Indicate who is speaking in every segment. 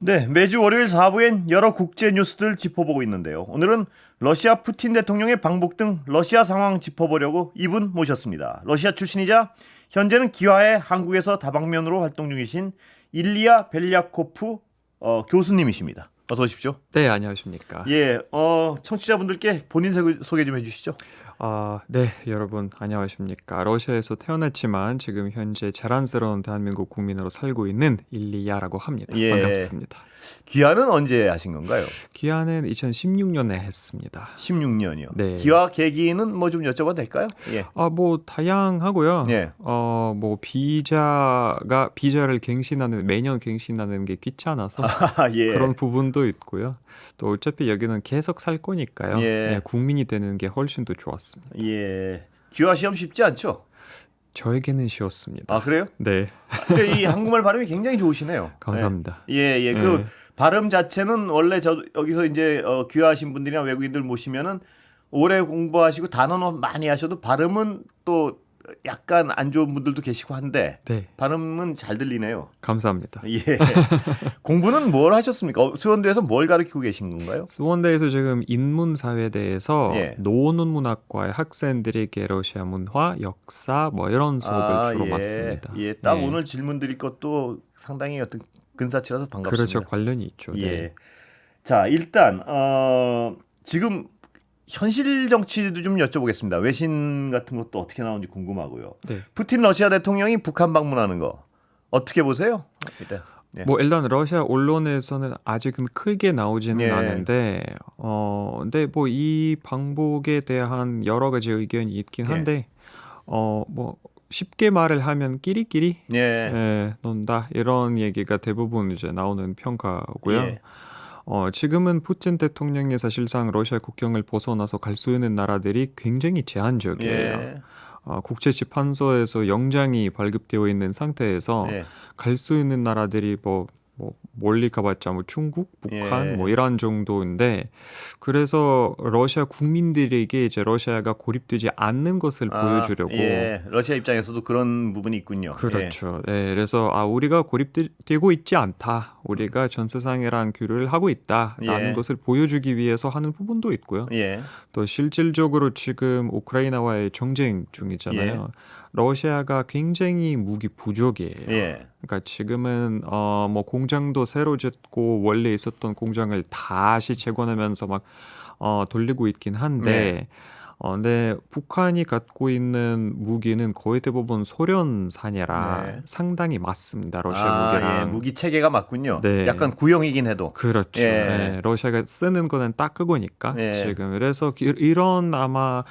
Speaker 1: 네, 매주 월요일 4부엔 여러 국제 뉴스들 짚어보고 있는데요. 오늘은 러시아 푸틴 대통령의 방북 등 러시아 상황 짚어보려고 이분 모셨습니다. 러시아 출신이자 현재는 기화해 한국에서 다방면으로 활동 중이신 일리아 벨리아코프 교수님이십니다. 어서 오십시오.
Speaker 2: 네, 안녕하십니까.
Speaker 1: 예, 청취자분들께 본인 소개 좀 해주시죠.
Speaker 2: 네, 여러분 안녕하십니까. 러시아에서 태어났지만 지금 현재 자랑스러운 대한민국 국민으로 살고 있는 일리야라고 합니다.
Speaker 1: 예,
Speaker 2: 반갑습니다.
Speaker 1: 기화는 언제 하신 건가요?
Speaker 2: 귀화는 2016년에 했습니다.
Speaker 1: 16년이요.
Speaker 2: 네.
Speaker 1: 기화 계기는 뭐 좀 여쭤봐도 될까요? 예.
Speaker 2: 뭐 다양하고요.
Speaker 1: 예.
Speaker 2: 뭐 비자를 매년 갱신하는 게 귀찮아서
Speaker 1: 예.
Speaker 2: 그런 부분도 있고요. 또 어차피 여기는 계속 살 거니까요.
Speaker 1: 예.
Speaker 2: 네, 국민이 되는 게 훨씬 더 좋았습니다.
Speaker 1: 예. 기화 시험 쉽지 않죠?
Speaker 2: 저에게는 쉬웠습니다.
Speaker 1: 아, 그래요?
Speaker 2: 네,
Speaker 1: 근데 이 한국말 발음이 굉장히 좋으시네요.
Speaker 2: 감사합니다.
Speaker 1: 예.
Speaker 2: 네.
Speaker 1: 그 발음 자체는 원래 저 여기서 이제 귀화하신 분들이나 외국인들 모시면은 오래 공부하시고 단어는 많이 하셔도 발음은 또 약간 안 좋은 분들도 계시고 한데
Speaker 2: 네,
Speaker 1: 발음은 잘 들리네요.
Speaker 2: 감사합니다.
Speaker 1: 예. 공부는 뭘 하셨습니까? 수원대에서 뭘 가르치고 계신 건가요?
Speaker 2: 수원대에서 지금 인문사회대에서
Speaker 1: 예.
Speaker 2: 노원문학과의 학생들에게 러시아 문화, 역사 뭐 이런 수업을 주로
Speaker 1: 예.
Speaker 2: 맡습니다.
Speaker 1: 예. 딱
Speaker 2: 네.
Speaker 1: 오늘 질문 드릴 것도 상당히 어떤 근사치라서 반갑습니다.
Speaker 2: 그렇죠, 관련이 있죠. 네.
Speaker 1: 예. 자, 일단 지금 현실 정치도 좀 여쭤보겠습니다. 외신 같은 것도 어떻게 나오는지 궁금하고요.
Speaker 2: 네.
Speaker 1: 푸틴 러시아 대통령이 북한 방문하는 거 어떻게 보세요? 일단. 예.
Speaker 2: 뭐 일단 러시아 언론에서는 아직은 크게 나오지는
Speaker 1: 예.
Speaker 2: 않은데, 근데 뭐 이 방북에 대한 여러 가지 의견이 있긴
Speaker 1: 예.
Speaker 2: 한데, 뭐 쉽게 말을 하면 끼리끼리
Speaker 1: 예.
Speaker 2: 논다 이런 얘기가 대부분 이제 나오는 평가고요.
Speaker 1: 예.
Speaker 2: 지금은 푸틴 대통령이 사실상 러시아 국경을 벗어나서 갈 수 있는 나라들이 굉장히 제한적이에요.
Speaker 1: 예.
Speaker 2: 국제재판소에서 영장이 발급되어 있는 상태에서
Speaker 1: 예.
Speaker 2: 갈 수 있는 나라들이 뭐 멀리 가봤자 뭐 중국, 북한
Speaker 1: 예.
Speaker 2: 뭐 이런 정도인데, 그래서 러시아 국민들에게 이제 러시아가 고립되지 않는 것을 보여주려고.
Speaker 1: 예. 러시아 입장에서도 그런 부분이 있군요.
Speaker 2: 그렇죠. 네, 그래서 우리가 고립되고 있지 않다. 우리가 전 세상이랑 교류를 하고 있다라는
Speaker 1: 예.
Speaker 2: 것을 보여주기 위해서 하는 부분도 있고요.
Speaker 1: 예.
Speaker 2: 또 실질적으로 지금 우크라이나와의 전쟁 중이잖아요. 러시아가 굉장히 무기 부족이에요.
Speaker 1: 예.
Speaker 2: 그러니까 지금은 뭐 공장도 새로 짓고 원래 있었던 공장을 다시 재건하면서 막 돌리고 있긴 한데, 근데 북한이 갖고 있는 무기는 거의 대부분 소련산이라
Speaker 1: 네.
Speaker 2: 상당히 맞습니다. 러시아 무기랑.
Speaker 1: 예. 무기 체계가 맞군요.
Speaker 2: 네.
Speaker 1: 약간 구형이긴 해도.
Speaker 2: 그렇죠.
Speaker 1: 예.
Speaker 2: 네, 러시아가 쓰는 거는 딱 그거니까
Speaker 1: 예.
Speaker 2: 지금. 그래서 이런 아마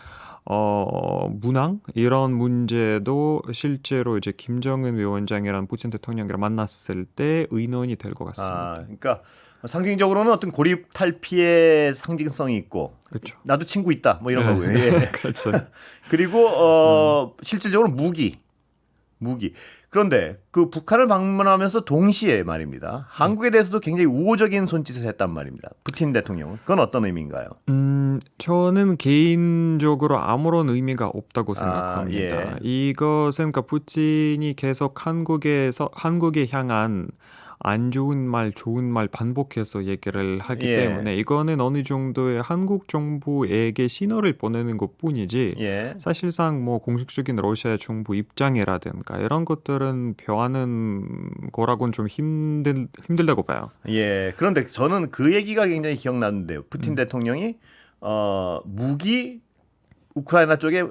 Speaker 2: 문항 이런 문제도 실제로 이제 김정은 위원장이랑 푸틴 대통령이랑 만났을 때 의논이 될 것 같습니다.
Speaker 1: 그러니까 상징적으로는 어떤 고립 탈피의 상징성이 있고
Speaker 2: 그렇죠.
Speaker 1: 나도 친구 있다 뭐 이런
Speaker 2: 네.
Speaker 1: 거고요. 예.
Speaker 2: 그렇죠.
Speaker 1: 그리고 실질적으로 무기. 그런데 그 북한을 방문하면서 동시에 말입니다. 한국에 대해서도 굉장히 우호적인 손짓을 했단 말입니다. 푸틴 대통령은. 그건 어떤 의미인가요?
Speaker 2: 저는 개인적으로 아무런 의미가 없다고 생각합니다.
Speaker 1: 예.
Speaker 2: 이것은 그러니까 푸틴이 계속 한국에 향한 안 좋은 말, 좋은 말 반복해서 얘기를 하기
Speaker 1: 예.
Speaker 2: 때문에 이거는 어느 정도의 한국 정부에게 신호를 보내는 것뿐이지
Speaker 1: 예.
Speaker 2: 사실상 뭐 공식적인 러시아 정부 입장이라든가 이런 것들은 표하는 거라고는 좀 힘들다고 봐요.
Speaker 1: 예. 그런데 저는 그 얘기가 굉장히 기억나는데요. 푸틴 대통령이 무기 우크라이나 쪽에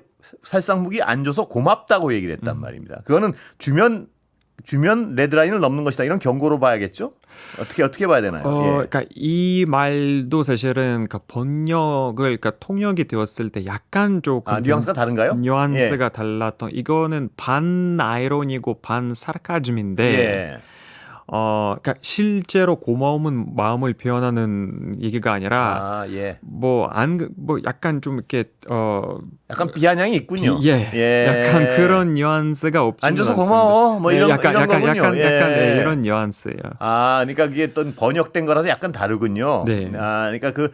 Speaker 1: 살상 무기 안 줘서 고맙다고 얘기를 했단 말입니다. 그거는 주면 레드라인을 넘는 것이다. 이런 경고로 봐야겠죠? 어떻게 봐야 되나요? 예.
Speaker 2: 그러니까 이 말도 사실은 그러니까 그러니까 통역이 되었을 때 약간 조금
Speaker 1: 뉘앙스가 다른가요?
Speaker 2: 뉘앙스가 달랐던 이거는 반 아이러니고 반 사르카즘인데
Speaker 1: 예.
Speaker 2: 그러니까 실제로 고마움은 마음을 표현하는 얘기가 아니라
Speaker 1: 예.
Speaker 2: 뭐 약간 좀 이렇게
Speaker 1: 약간 비아냥이 있군요.
Speaker 2: 예, 약간 그런 뉘앙스가 없지는
Speaker 1: 안 줘서
Speaker 2: 않습니다.
Speaker 1: 고마워. 뭐
Speaker 2: 네,
Speaker 1: 이런
Speaker 2: 약간
Speaker 1: 거군요.
Speaker 2: 약간
Speaker 1: 예.
Speaker 2: 이런 뉘앙스예요.
Speaker 1: 아, 그러니까 그게 어떤 번역된 거라서 약간 다르군요.
Speaker 2: 네.
Speaker 1: 아, 그러니까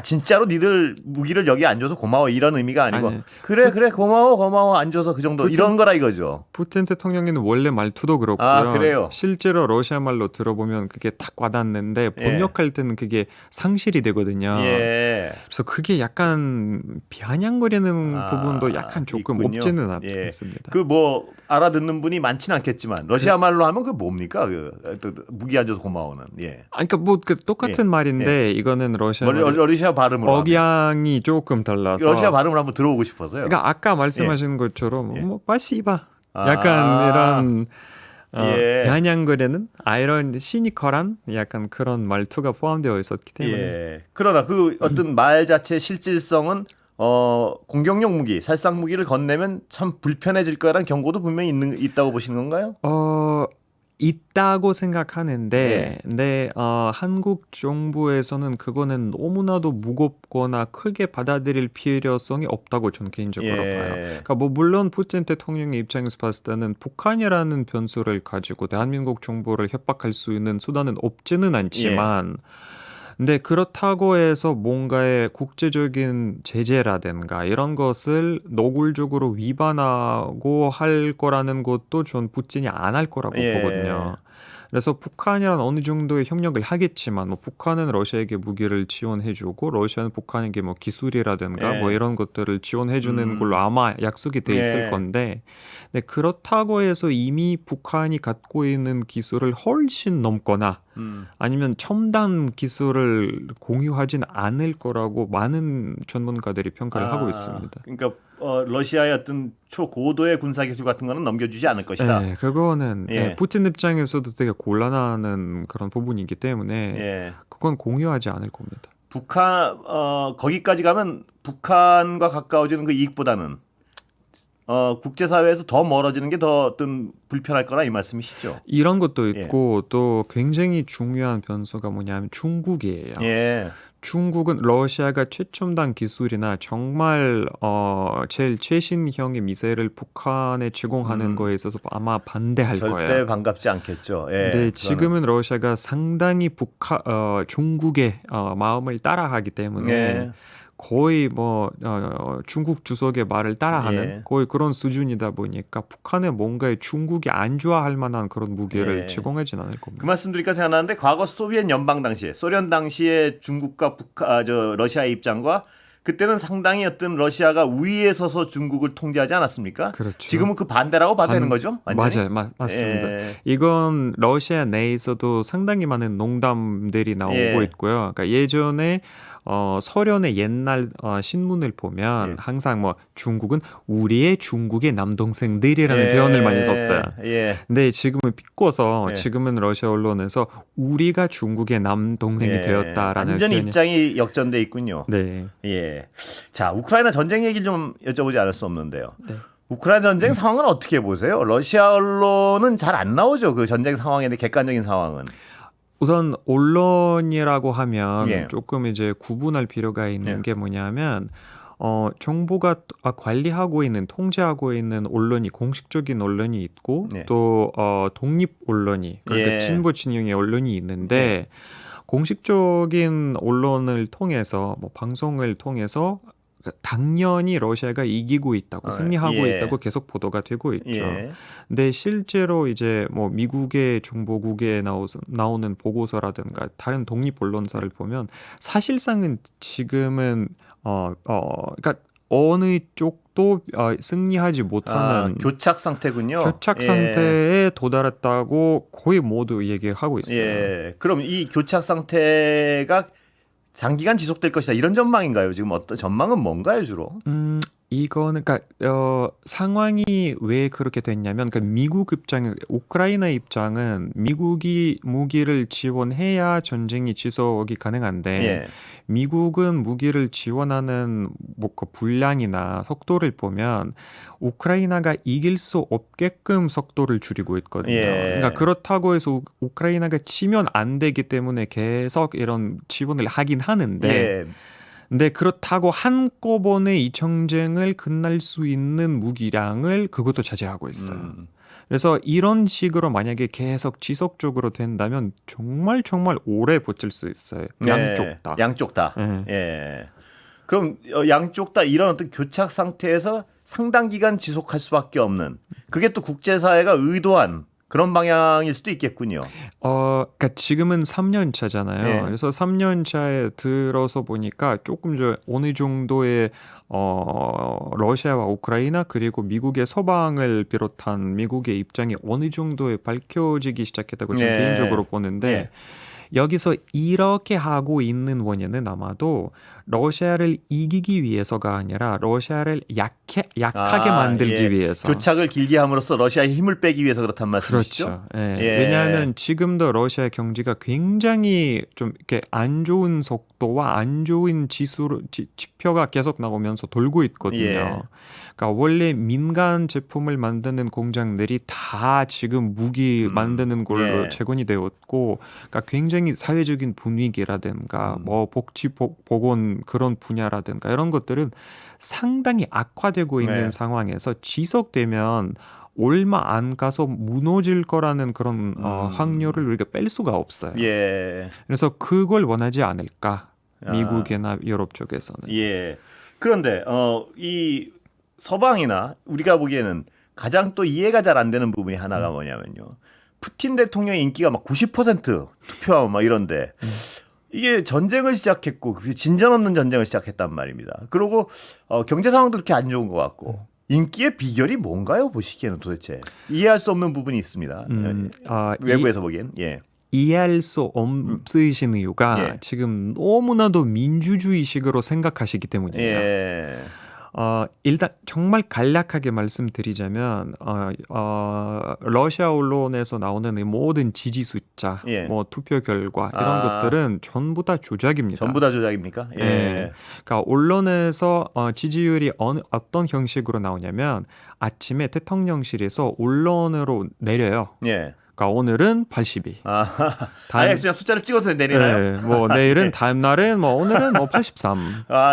Speaker 1: 진짜로 니들 무기를 여기 안 줘서 고마워 이런 의미가 아니고
Speaker 2: 아니,
Speaker 1: 그래 고마워 안 줘서 그 정도
Speaker 2: 푸틴-
Speaker 1: 이런 거라 이거죠.
Speaker 2: 푸틴 대통령은 원래 말투도 그렇고요.
Speaker 1: 아, 그래요?
Speaker 2: 실제로 러시아 말로 들어보면 그게 딱 와닿는데 번역할 때는 그게 상실이 되거든요.
Speaker 1: 예.
Speaker 2: 그래서 그게 약간 비아냥거리는 부분도 약간 조금
Speaker 1: 있군요.
Speaker 2: 없지는
Speaker 1: 예.
Speaker 2: 않습니다.
Speaker 1: 그 뭐 알아듣는 분이 많지는 않겠지만 러시아 말로 하면 그 뭡니까? 또 무기 안 줘서 고마워는. 예.
Speaker 2: 그러니까 뭐 그 똑같은 말인데 이거는 러시아
Speaker 1: 러시아 발음으로 하면.
Speaker 2: 억양이 조금 달라서
Speaker 1: 러시아 발음을 한번 들어보고 싶어서요.
Speaker 2: 그러니까 아까 말씀하신 것처럼
Speaker 1: 예.
Speaker 2: 뭐 빠시바
Speaker 1: 아.
Speaker 2: 약간 이런
Speaker 1: 예.
Speaker 2: 비아냥거리는 아이런 시니컬한 약간 그런 말투가 포함되어 있었기 때문에
Speaker 1: 예. 그러나 그 어떤 말 자체의 실질성은 공격용 무기, 살상 무기를 건네면 참 불편해질 거라는 경고도 분명히 있다고 보시는 건가요?
Speaker 2: 있다고 생각하는데,
Speaker 1: 예.
Speaker 2: 근데 한국 정부에서는 그거는 너무나도 무겁거나 크게 받아들일 필요성이 없다고 저는 개인적으로
Speaker 1: 예.
Speaker 2: 봐요. 그러니까 뭐 물론 푸틴 대통령의 입장에서 봤을 때는 북한이라는 변수를 가지고 대한민국 정부를 협박할 수 있는 수단은 없지는 않지만, 근데 그렇다고 해서 뭔가의 국제적인 제재라든가 이런 것을 노골적으로 위반하고 할 거라는 것도 전 푸틴이 안 할 거라고
Speaker 1: 예.
Speaker 2: 보거든요. 그래서 북한이란 어느 정도의 협력을 하겠지만 뭐 북한은 러시아에게 무기를 지원해주고 러시아는 북한에게 뭐 기술이라든가
Speaker 1: 예.
Speaker 2: 뭐 이런 것들을 지원해주는 걸로 아마 약속이 돼 있을
Speaker 1: 예.
Speaker 2: 건데, 근데 그렇다고 해서 이미 북한이 갖고 있는 기술을 훨씬 넘거나 아니면 첨단 기술을 공유하진 않을 거라고 많은 전문가들이 평가를 하고 있습니다.
Speaker 1: 그러니까 러시아의 어떤 초고도의 군사 기술 같은 거는 넘겨주지 않을 것이다.
Speaker 2: 네, 그거는
Speaker 1: 예.
Speaker 2: 푸틴 입장에서도 되게 곤란하는 그런 부분이기 때문에
Speaker 1: 예.
Speaker 2: 그건 공유하지 않을 겁니다.
Speaker 1: 북한 거기까지 가면 북한과 가까워지는 그 이익보다는 국제사회에서 더 멀어지는 게 더 어떤 불편할 거라 이 말씀이시죠?
Speaker 2: 이런 것도 있고 또 굉장히 중요한 변수가 뭐냐면 중국이에요.
Speaker 1: 예.
Speaker 2: 중국은 러시아가 최첨단 기술이나 정말 제일 최신형의 미사일을 북한에 제공하는 거에 있어서 아마 반대할
Speaker 1: 절대
Speaker 2: 거예요.
Speaker 1: 반갑지 않겠죠. 예.
Speaker 2: 근데 지금은 러시아가 상당히 중국의 마음을 따라하기 때문에
Speaker 1: 예.
Speaker 2: 거의 뭐 중국 주석의 말을 따라하는
Speaker 1: 예.
Speaker 2: 거의 그런 수준이다 보니까 북한에 뭔가 중국이 안 좋아할 만한 그런 무기를
Speaker 1: 예.
Speaker 2: 제공하진 않을 겁니다.
Speaker 1: 그 말씀 드리니까 생각나는데 과거 소비엣 연방 당시에 소련 당시에 중국과 러시아의 입장과 그때는 상당히 어떤 러시아가 우위에 서서 중국을 통제하지 않았습니까?
Speaker 2: 그렇죠.
Speaker 1: 지금은 그 반대라고 봐도 되는 거죠? 완전히?
Speaker 2: 맞아요. 맞습니다.
Speaker 1: 예.
Speaker 2: 이건 러시아 내에서도 상당히 많은 농담들이 나오고
Speaker 1: 예.
Speaker 2: 있고요. 그러니까 예전에 소련의 옛날 신문을 보면
Speaker 1: 예.
Speaker 2: 항상 뭐 중국은 우리의 중국의 남동생들이라는 표현을 많이 썼어요.
Speaker 1: 예.
Speaker 2: 근데 지금은 비꼬서
Speaker 1: 예.
Speaker 2: 지금은 러시아 언론에서 우리가 중국의 남동생이
Speaker 1: 예.
Speaker 2: 되었다라는
Speaker 1: 완전히
Speaker 2: 표현이
Speaker 1: 입장이 역전돼 있군요.
Speaker 2: 네.
Speaker 1: 예. 자, 우크라이나 전쟁 얘기를 좀 여쭤보지 않을 수 없는데요.
Speaker 2: 네.
Speaker 1: 우크라이나 전쟁 상황은 어떻게 보세요? 러시아 언론은 잘 안 나오죠. 그 전쟁 상황에 대해 객관적인 상황은.
Speaker 2: 우선 언론이라고 하면
Speaker 1: 예.
Speaker 2: 조금 이제 구분할 필요가 있는
Speaker 1: 예.
Speaker 2: 게 뭐냐면 정부가 관리하고 있는 통제하고 있는 언론이 공식적인 언론이 있고
Speaker 1: 예.
Speaker 2: 또 독립 언론이 그러니까
Speaker 1: 예.
Speaker 2: 진보 진영의 언론이 있는데 공식적인 언론을 통해서 뭐 방송을 통해서 당연히 러시아가 이기고 있다고 승리하고
Speaker 1: 예.
Speaker 2: 있다고 계속 보도가 되고 있죠.
Speaker 1: 예.
Speaker 2: 근데 실제로 이제 뭐 미국의 정보국에 나오는 보고서라든가 다른 독립 언론사를 보면 사실상은 지금은 그러니까 어느 쪽도 승리하지 못하는
Speaker 1: 교착 상태군요.
Speaker 2: 교착
Speaker 1: 예.
Speaker 2: 상태에 도달했다고 거의 모두 얘기하고 있어요.
Speaker 1: 예. 그럼 이 교착 상태가 장기간 지속될 것이다. 이런 전망인가요? 지금 어떤 전망은 뭔가요, 주로?
Speaker 2: 이거는 그러니까 상황이 왜 그렇게 됐냐면 그러니까 미국 입장, 우크라이나 입장은 미국이 무기를 지원해야 전쟁이 지속이 가능한데
Speaker 1: 예.
Speaker 2: 미국은 무기를 지원하는 뭐 그 분량이나 속도를 보면 우크라이나가 이길 수 없게끔 속도를 줄이고 있거든요.
Speaker 1: 예.
Speaker 2: 그러니까 그렇다고 해서 우크라이나가 치면 안 되기 때문에 계속 이런 지원을 하긴 하는데
Speaker 1: 예.
Speaker 2: 근데 그렇다고 한꺼번에 이 전쟁을 끝날 수 있는 무기량을 그것도 차지하고 있어요. 그래서 이런 식으로 만약에 계속 지속적으로 된다면 정말 정말 오래 버틸 수 있어요. 양쪽 다.
Speaker 1: 양쪽 다.
Speaker 2: 예.
Speaker 1: 예. 그럼 양쪽 다 이런 어떤 교착 상태에서 상당 기간 지속할 수밖에 없는 그게 또 국제사회가 의도한 그런 방향일 수도 있겠군요.
Speaker 2: 그러니까 지금은 3년 차잖아요.
Speaker 1: 예.
Speaker 2: 그래서 3년 차에 들어서 보니까 조금 저 어느 정도의 러시아와 우크라이나 그리고 미국의 서방을 비롯한 미국의 입장이 어느 정도에 밝혀지기 시작했다고 저는
Speaker 1: 예.
Speaker 2: 개인적으로 보는데
Speaker 1: 예.
Speaker 2: 여기서 이렇게 하고 있는 원인은 아마도 러시아를 이기기 위해서가 아니라 러시아를 약하게 만들기
Speaker 1: 예.
Speaker 2: 위해서.
Speaker 1: 교착을 길게 함으로써 러시아의 힘을 빼기 위해서 그렇단 말씀이시죠?
Speaker 2: 그렇죠. 예.
Speaker 1: 예.
Speaker 2: 왜냐하면 지금도 러시아 경제가 굉장히 좀 이렇게 안 좋은 속도와 안 좋은 지표가 계속 나오면서 돌고 있거든요.
Speaker 1: 예.
Speaker 2: 그러니까 원래 민간 제품을 만드는 공장들이 다 지금 무기 만드는 걸로
Speaker 1: 예.
Speaker 2: 재건이 되었고, 그러니까 굉장히 사회적인 분위기라든가 뭐 복지 보건 그런 분야라든가 이런 것들은 상당히 악화되고 있는
Speaker 1: 네.
Speaker 2: 상황에서 지속되면 얼마 안 가서 무너질 거라는 그런 확률을 우리가 뺄 수가 없어요.
Speaker 1: 예.
Speaker 2: 그래서 그걸 원하지 않을까?
Speaker 1: 아.
Speaker 2: 미국이나 유럽 쪽에서는.
Speaker 1: 예. 그런데 이 서방이나 우리가 보기에는 가장 또 이해가 잘 안 되는 부분이 하나가 뭐냐면요. 푸틴 대통령의 인기가 막 90% 투표하고 막 이런데 이게 전쟁을 시작했고 진전 없는 전쟁을 시작했단 말입니다. 그리고 경제 상황도 그렇게 안 좋은 것 같고 인기의 비결이 뭔가요? 보시기에는 도대체 이해할 수 없는 부분이 있습니다. 외부에서 보기엔. 예.
Speaker 2: 이해할 수 없으신 이유가
Speaker 1: 예.
Speaker 2: 지금 너무나도 민주주의식으로 생각하시기 때문이에요.
Speaker 1: 예.
Speaker 2: 일단 정말 간략하게 말씀드리자면 러시아 언론에서 나오는 이 모든 지지 숫자,
Speaker 1: 예.
Speaker 2: 뭐 투표 결과 이런 것들은 전부 다 조작입니다.
Speaker 1: 전부 다 조작입니까? 예.
Speaker 2: 예. 그러니까 언론에서 지지율이 어떤 형식으로 나오냐면 아침에 대통령실에서 언론으로 내려요.
Speaker 1: 예.
Speaker 2: 그러니까 오늘은 82.
Speaker 1: 아예 그냥 숫자를 찍어서 내리나요?
Speaker 2: 네, 뭐 내일은 다음 날은 뭐 오늘은 뭐 83.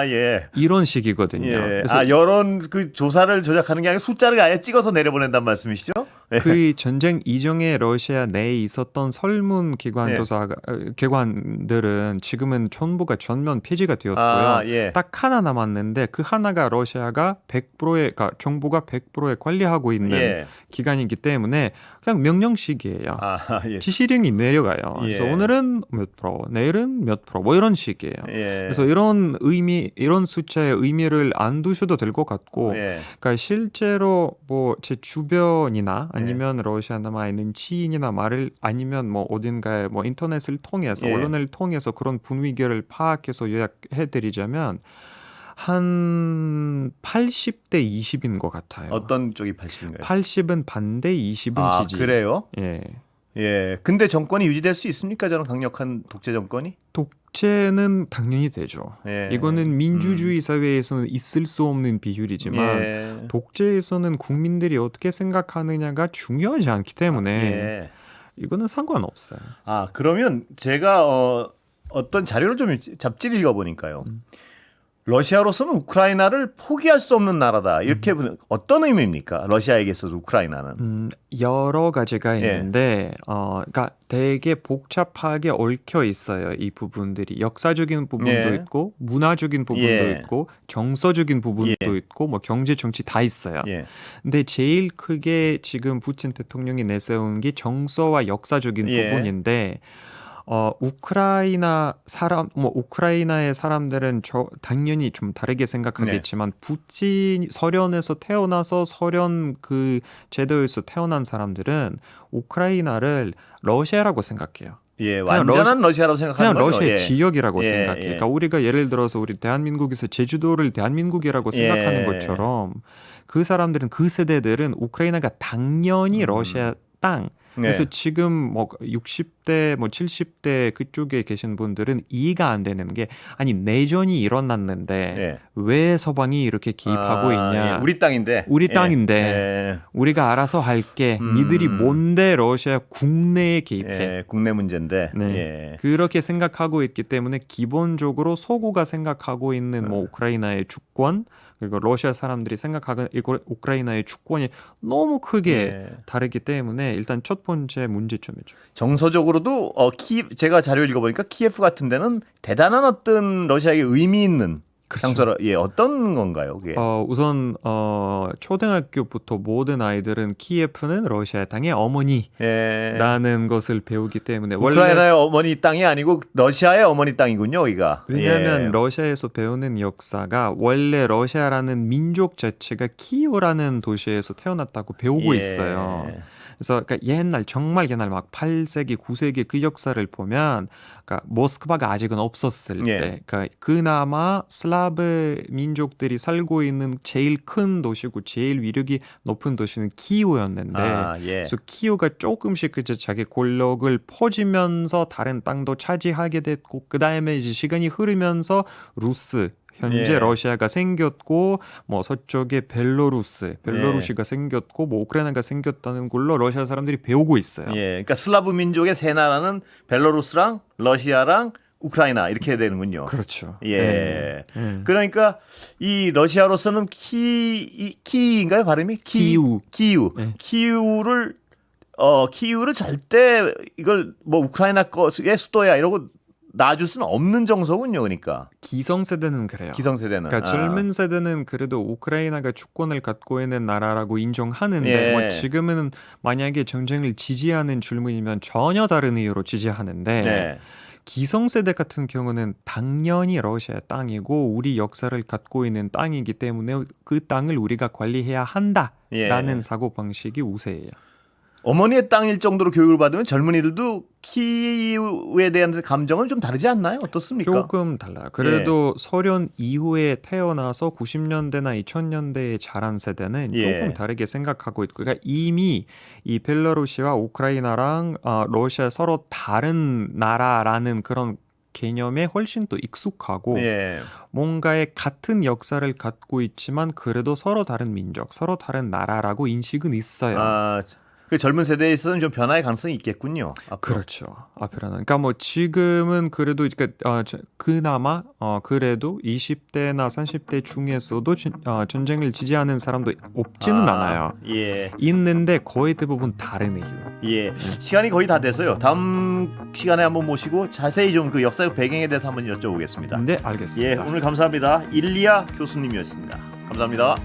Speaker 1: 예.
Speaker 2: 이런 식이거든요.
Speaker 1: 예.
Speaker 2: 그래서
Speaker 1: 여론 그 조사를 조작하는 게 아니라 숫자를 아예 찍어서 내려보낸단 말씀이시죠? 예.
Speaker 2: 그 전쟁 이전에 러시아 내에 있었던 설문 기관
Speaker 1: 예.
Speaker 2: 조사 기관들은 지금은 전부가 전면 폐지가 되었고요.
Speaker 1: 예.
Speaker 2: 딱 하나 남았는데 그 하나가 러시아가 100%의 그러니까 정부가 100%에 관리하고 있는
Speaker 1: 예.
Speaker 2: 기관이기 때문에 그냥 명령식이에요.
Speaker 1: 예.
Speaker 2: 지시령이 내려가요.
Speaker 1: 예.
Speaker 2: 그래서 오늘은 몇 프로, 내일은 몇 프로, 뭐 이런 식이에요.
Speaker 1: 예.
Speaker 2: 그래서 이런 숫자의 의미를 안 두셔도 될 것 같고,
Speaker 1: 예.
Speaker 2: 그러니까 실제로 뭐 제 주변이나 아니면 러시아 남아 있는 지인이나 말을 아니면 뭐 어딘가에 뭐 인터넷을 통해서
Speaker 1: 예.
Speaker 2: 언론을 통해서 그런 분위기를 파악해서 요약해드리자면 한 80대 20인 것 같아요.
Speaker 1: 어떤 쪽이 80인가요?
Speaker 2: 80은 반대, 20은 지지.
Speaker 1: 그래요?
Speaker 2: 예.
Speaker 1: 예. 근데 정권이 유지될 수 있습니까? 저는 강력한 독재 정권이?
Speaker 2: 독재는 당연히 되죠.
Speaker 1: 예.
Speaker 2: 이거는 민주주의 사회에서는 있을 수 없는 비율이지만
Speaker 1: 예.
Speaker 2: 독재에서는 국민들이 어떻게 생각하느냐가 중요하지 않기 때문에
Speaker 1: 예.
Speaker 2: 이거는 상관없어요.
Speaker 1: 그러면 제가 어떤 자료를 좀 잡지를 읽어보니까요. 러시아로서는 우크라이나를 포기할 수 없는 나라다. 이렇게 어떤 의미입니까? 러시아에게 있어서 우크라이나는.
Speaker 2: 여러 가지가 있는데, 그러니까 되게 복잡하게 얽혀 있어요. 이 부분들이 역사적인 부분도
Speaker 1: 예.
Speaker 2: 있고, 문화적인 부분도
Speaker 1: 예.
Speaker 2: 있고, 정서적인 부분도
Speaker 1: 예.
Speaker 2: 있고, 뭐 경제 정치 다 있어요.
Speaker 1: 예.
Speaker 2: 근데 제일 크게 지금 푸틴 대통령이 내세운 게 정서와 역사적인
Speaker 1: 예.
Speaker 2: 부분인데. 우크라이나의 사람들은 당연히 좀 다르게 생각하겠지만 푸틴 소련에서 태어나서 소련 그 제도에서 태어난 사람들은 우크라이나를 러시아라고 생각해요.
Speaker 1: 예, 완전한 러시아라고 생각하는
Speaker 2: 그냥
Speaker 1: 거죠.
Speaker 2: 러시아의 지역이라고
Speaker 1: 예,
Speaker 2: 생각해요.
Speaker 1: 예.
Speaker 2: 그러니까 우리가 예를 들어서 우리 대한민국에서 제주도를 대한민국이라고 생각하는
Speaker 1: 예.
Speaker 2: 것처럼 그 사람들은 그 세대들은 우크라이나가 당연히 러시아 땅 그래서 지금 뭐 60대, 뭐 70대 그쪽에 계신 분들은 이해가 안 되는 게 아니 내전이 일어났는데
Speaker 1: 예.
Speaker 2: 왜 서방이 이렇게 개입하고 있냐?
Speaker 1: 예. 우리 땅인데.
Speaker 2: 우리
Speaker 1: 예.
Speaker 2: 땅인데
Speaker 1: 예.
Speaker 2: 우리가 알아서 할게. 니들이 뭔데 러시아 국내에 개입해?
Speaker 1: 예. 국내 문제인데.
Speaker 2: 네.
Speaker 1: 예.
Speaker 2: 그렇게 생각하고 있기 때문에 기본적으로 서구가 생각하고 있는 뭐 우크라이나의 주권 그리고 러시아 사람들이 생각하는 이거 우크라이나의 주권이 너무 크게
Speaker 1: 예.
Speaker 2: 다르기 때문에 일단 첫 번째 문제점이죠.
Speaker 1: 정서적으로도 제가 자료 읽어보니까 키예프 같은 데는 대단한 어떤 러시아에게 의미 있는 장소라 예 어떤 건가요? 그게
Speaker 2: 우선 초등학교부터 모든 아이들은 키예프는 러시아 땅의 어머니라는
Speaker 1: 예.
Speaker 2: 것을 배우기 때문에
Speaker 1: 우크라이나의 어머니 땅이 아니고 러시아의 어머니 땅이군요, 여기가.
Speaker 2: 왜냐하면
Speaker 1: 예.
Speaker 2: 러시아에서 배우는 역사가 원래 러시아라는 민족 자체가 키이우라는 도시에서 태어났다고 배우고
Speaker 1: 예.
Speaker 2: 있어요. 그래서 그러니까 옛날 정말 옛날 막 8세기, 9세기 그 역사를 보면 그러니까 모스크바가 아직은 없었을
Speaker 1: 예.
Speaker 2: 때 그러니까 그나마 슬라브 민족들이 살고 있는 제일 큰 도시고 제일 위력이 높은 도시는 키이우였는데
Speaker 1: 예.
Speaker 2: 그래서 키이우가 조금씩 이제 자기 권력을 퍼지면서 다른 땅도 차지하게 됐고 그다음에 이제 시간이 흐르면서 루스 현재
Speaker 1: 예.
Speaker 2: 러시아가 생겼고 뭐 서쪽에 벨로루시가 생겼고 뭐 우크라이나가 생겼다는 걸로 러시아 사람들이 배우고 있어요.
Speaker 1: 예. 그러니까 슬라브 민족의 세 나라는 벨로루스랑 러시아랑 우크라이나 이렇게 되는군요.
Speaker 2: 그렇죠.
Speaker 1: 예. 그러니까 이 러시아로서는 키인가요 발음이?
Speaker 2: 키이우.
Speaker 1: 네. 키이우를 절대 이걸 뭐 우크라이나 거의 수도야 이러고 놔줄 수는 없는 정서군요. 그러니까
Speaker 2: 기성세대는 그래요.
Speaker 1: 기성세대는.
Speaker 2: 그러니까 젊은 세대는 그래도 우크라이나가 주권을 갖고 있는 나라라고 인정하는데
Speaker 1: 예.
Speaker 2: 뭐 지금은 만약에 전쟁을 지지하는 줄무이면 전혀 다른 이유로 지지하는데
Speaker 1: 네.
Speaker 2: 기성세대 같은 경우는 당연히 러시아 땅이고 우리 역사를 갖고 있는 땅이기 때문에 그 땅을 우리가 관리해야 한다라는
Speaker 1: 예.
Speaker 2: 사고방식이 우세해요.
Speaker 1: 어머니의 땅일 정도로 교육을 받으면 젊은이들도 키이우에 대한 감정은 좀 다르지 않나요? 어떻습니까?
Speaker 2: 조금 달라요. 그래도 소련 이후에 태어나서 90년대나 2000년대에 자란 세대는
Speaker 1: 예.
Speaker 2: 조금 다르게 생각하고 있고 그러니까 이미 이 벨라루시와 우크라이나랑 러시아 서로 다른 나라라는 그런 개념에 훨씬 더 익숙하고
Speaker 1: 예.
Speaker 2: 뭔가의 같은 역사를 갖고 있지만 그래도 서로 다른 민족, 서로 다른 나라라고 인식은 있어요.
Speaker 1: 그 젊은 세대에 있어서는 좀 변화의 가능성이 있겠군요. 앞으로.
Speaker 2: 그렇죠. 앞으로는. 그러니까 뭐 지금은 그래도 그나마 그래도 20대나 30대 중에서도 전쟁을 지지하는 사람도 없지는 않아요.
Speaker 1: 예.
Speaker 2: 있는데 거의 대부분 다른 이유.
Speaker 1: 예. 시간이 거의 다 돼서요. 다음 시간에 한번 모시고 자세히 좀 그 역사적 배경에 대해서 한번 여쭤보겠습니다.
Speaker 2: 네, 알겠습니다.
Speaker 1: 예, 오늘 감사합니다. 일리아 교수님이었습니다. 감사합니다.